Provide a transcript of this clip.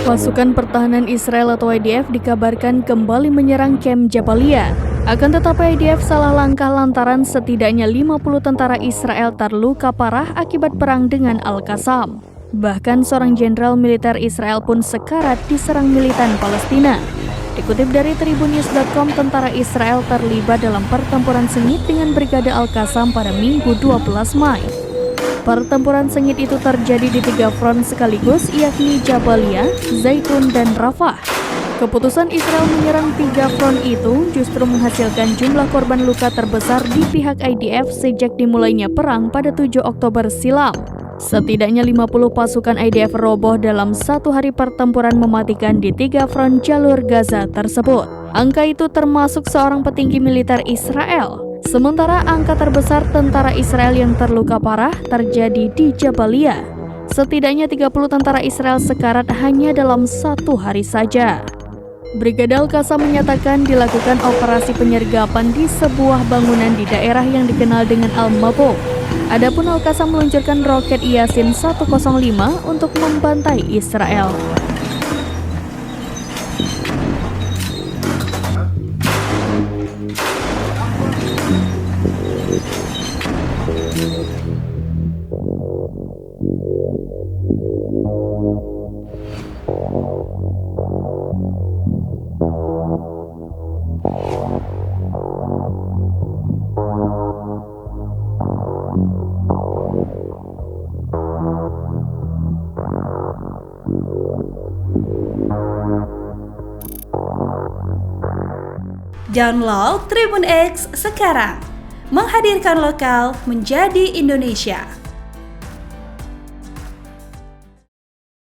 Pasukan Pertahanan Israel atau IDF dikabarkan kembali menyerang kamp Jabalia. Akan tetapi IDF salah langkah lantaran setidaknya 50 tentara Israel terluka parah akibat perang dengan Al-Qassam. Bahkan seorang jenderal militer Israel pun sekarat diserang militan Palestina. Dikutip dari tribunnews.com, tentara Israel terlibat dalam pertempuran sengit dengan Brigade Al-Qassam pada Minggu 12 Mei. Pertempuran sengit itu terjadi di 3 front sekaligus, yakni Jabalia, Zaitun, dan Rafah. Keputusan Israel menyerang 3 front itu justru menghasilkan jumlah korban luka terbesar di pihak IDF sejak dimulainya perang pada 7 Oktober silam. Setidaknya 50 pasukan IDF roboh dalam 1 hari pertempuran mematikan di 3 front jalur Gaza tersebut. Angka itu termasuk seorang petinggi militer Israel. Sementara angka terbesar tentara Israel yang terluka parah terjadi di Jabalia. Setidaknya 30 tentara Israel sekarat hanya dalam 1 hari saja. Brigade Al-Qassam menyatakan dilakukan operasi penyergapan di sebuah bangunan di daerah yang dikenal dengan Al-Mabou. Adapun Al-Qassam meluncurkan roket Yasin 105 untuk membantai Israel. Download Tribun X sekarang, menghadirkan lokal menjadi Indonesia.